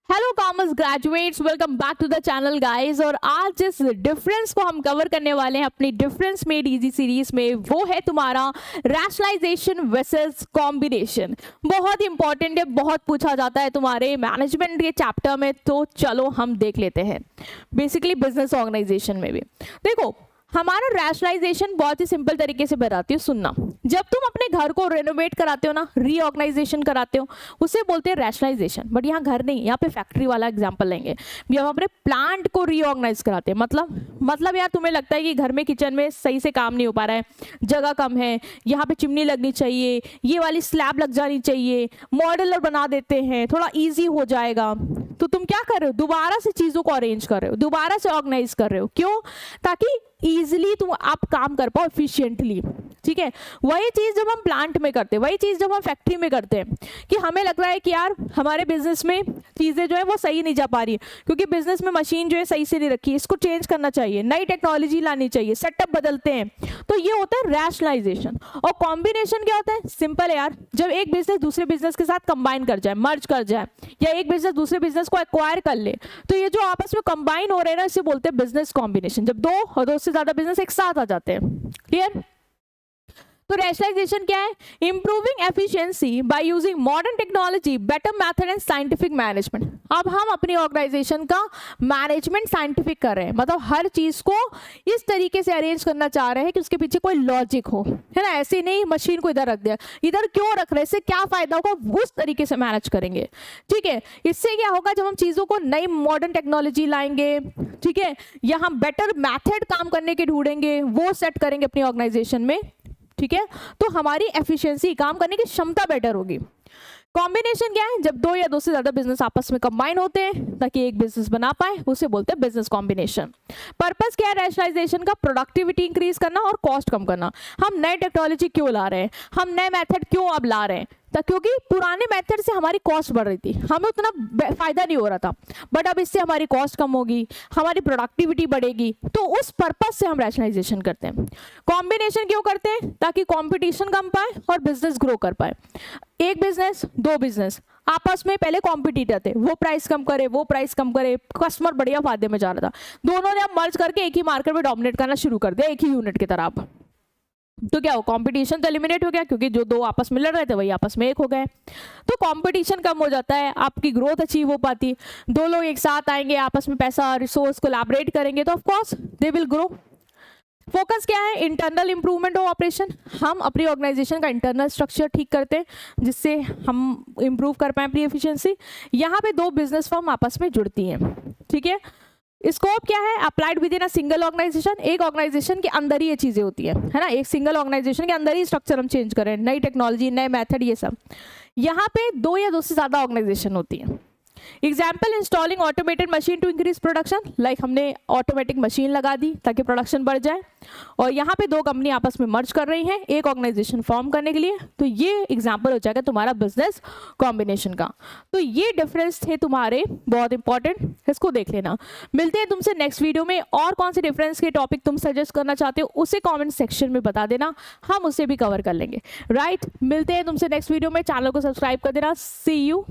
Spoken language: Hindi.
Hello commerce graduates, welcome back to the channel guys. और आज जिस डिफरेंस को हम कवर करने वाले हैं अपनी डिफरेंस मेड इजी सीरीज में, वो है तुम्हारा रैशनलाइजेशन वर्सेस कॉम्बिनेशन। बहुत इंपॉर्टेंट है, बहुत पूछा जाता है तुम्हारे मैनेजमेंट के चैप्टर में, तो चलो हम देख लेते हैं। बेसिकली बिजनेस ऑर्गेनाइजेशन में भी देखो, हमारा रैशनलाइजेशन बहुत ही सिंपल तरीके से बताती हूँ, सुनना। जब तुम अपने घर को रेनोवेट कराते हो ना, रीऑर्गेनाइजेशन कराते हो, उसे बोलते हैं रैशनलाइजेशन। बट यहाँ घर नहीं, यहाँ पे फैक्ट्री वाला एग्जांपल लेंगे। हम अपने प्लांट को रीऑर्गेनाइज कराते हैं। मतलब यार तुम्हें लगता है कि घर में किचन में सही से काम नहीं हो पा रहा है, जगह कम है, यहाँ पे चिमनी लगनी चाहिए, ये वाली स्लैब लग जानी चाहिए, मॉड्यूलर बना देते हैं, थोड़ा ईजी हो जाएगा। तो तुम क्या कर रहे हो, दोबारा से चीज़ों को अरेंज कर रहे हो, दोबारा से ऑर्गेनाइज कर रहे हो। क्यों? ताकि ईजिली तुम आप काम कर पाओ एफिशिएंटली। ठीक है, वही चीज़ जब हम प्लांट में करते हैं, वही चीज़ जब हम फैक्ट्री में करते हैं, कि हमें लग रहा है कि यार हमारे बिजनेस में चीज़ें जो है वो सही नहीं जा पा रही, क्योंकि बिजनेस में मशीन जो है सही से नहीं रखी, इसको चेंज करना चाहिए, नई टेक्नोलॉजी लानी चाहिए, सेटअप बदलते हैं। तो ये होता है रैशनलाइजेशन। और कॉम्बिनेशन क्या होता है? सिंपल है यार, जब एक बिजनेस दूसरे बिजनेस के साथ कंबाइन कर जाए, मर्ज कर जाए, या एक बिजनेस दूसरे बिजनेस को एक्वायर कर ले, तो ये जो आपस में कंबाइन हो रहे हैं ना, इसे बोलते हैं बिजनेस कॉम्बिनेशन। जब दो और दो से ज्यादा बिजनेस एक साथ आ जाते हैं। क्लियर? तो रैशनलाइजेशन क्या है? Improving efficiency by using modern technology, better method and scientific management. अब हम अपनी ऑर्गेनाइजेशन का मैनेजमेंट साइंटिफिक कर रहे हैं, मतलब हर चीज को इस तरीके से अरेंज करना चाह रहे हैं कि उसके पीछे कोई लॉजिक हो, है ना। ऐसे नहीं मशीन को इधर रख दिया, इधर क्यों रख रहे हैं, इससे क्या फायदा होगा, उस तरीके से मैनेज करेंगे। ठीक है, इससे क्या होगा, जब हम चीजों को नई मॉडर्न टेक्नोलॉजी लाएंगे, ठीक है, या हम बेटर मैथड काम करने के ढूंढेंगे, वो सेट करेंगे अपनी ऑर्गेनाइजेशन में, ठीक है, तो हमारी एफिशिएंसी, काम करने की क्षमता बेटर होगी। कॉम्बिनेशन क्या है? जब दो या दो से ज्यादा बिजनेस आपस में कंबाइन होते हैं ताकि एक बिजनेस बना पाए, उसे बोलते हैं बिजनेस कॉम्बिनेशन। पर्पस क्या है रैशनलाइजेशन का? प्रोडक्टिविटी इंक्रीज करना और कॉस्ट कम करना। हम नए टेक्नोलॉजी क्यों ला रहे हैं, हम नए मेथड क्यों अब ला रहे हैं? क्योंकि पुराने मेथड से हमारी कॉस्ट बढ़ रही थी, हमें उतना फायदा नहीं हो रहा था, बट अब इससे हमारी कॉस्ट कम होगी, हमारी प्रोडक्टिविटी बढ़ेगी, तो उस पर्पस से हम रैशनलाइजेशन करते हैं। कॉम्बिनेशन क्यों करते हैं? ताकि कंपटीशन कम पाए और बिजनेस ग्रो कर पाए। एक बिजनेस, दो बिजनेस आपस में पहले कॉम्पिटिटर थे, वो प्राइस कम करे, वो प्राइस कम करे, कस्टमर बढ़िया फायदे में जा रहा था, दोनों ने अब मर्ज करके एक ही मार्केट में डोमिनेट करना शुरू कर दिया, एक ही यूनिट की तरह। तो क्या हो, कंपटीशन तो एलिमिनेट हो गया, क्योंकि जो दो आपस में लड़ रहे थे वही आपस में एक हो गए। तो कंपटीशन कम हो जाता है, आपकी ग्रोथ अचीव हो पाती। दो लोग एक साथ आएंगे, आपस में पैसा रिसोर्स कोलैबोरेट करेंगे, तो of course they will grow. Focus क्या है? Internal improvement of operation. हम अपनी ऑर्गेनाइजेशन का इंटरनल स्ट्रक्चर ठीक करते हैं, जिससे हम इंप्रूव कर पाए अपनी एफिशिएंसी। यहाँ पे दो बिजनेस फर्म आपस में जुड़ती हैं, ठीक है। स्कोप क्या है? Applied within a single organisation. एक ऑर्गेनाइजेशन के अंदर ही ये चीजें होती है ना, एक सिंगल ऑर्गेनाइजेशन के अंदर ही स्ट्रक्चर हम चेंज करें, नई टेक्नोलॉजी, नए मेथड, ये सब। यहाँ पे दो या दो से ज्यादा ऑर्गेनाइजेशन होती है। Example, installing automated machine to increase production. Like हमने ऑटोमेटिक मशीन लगा दी ताकि प्रोडक्शन बढ़ जाए, और यहाँ पे दो कंपनी आपस में मर्ज कर रही हैं एक ऑर्गेनाइजेशन फॉर्म करने के लिए। तो ये एग्जाम्पल हो जाएगा तुम्हारा बिजनेस कॉम्बिनेशन का। तो ये डिफरेंस थे तुम्हारे, बहुत इंपॉर्टेंट, इसको देख लेना। मिलते हैं तुमसे नेक्स्ट वीडियो में। और कौन से डिफरेंस के टॉपिक तुम सजेस्ट करना चाहते हो उसे कॉमेंट सेक्शन में बता देना, हम उसे भी कवर कर लेंगे। राइट, मिलते हैं तुमसे नेक्स्ट वीडियो में। चैनल को सब्सक्राइब कर देना। सी यू।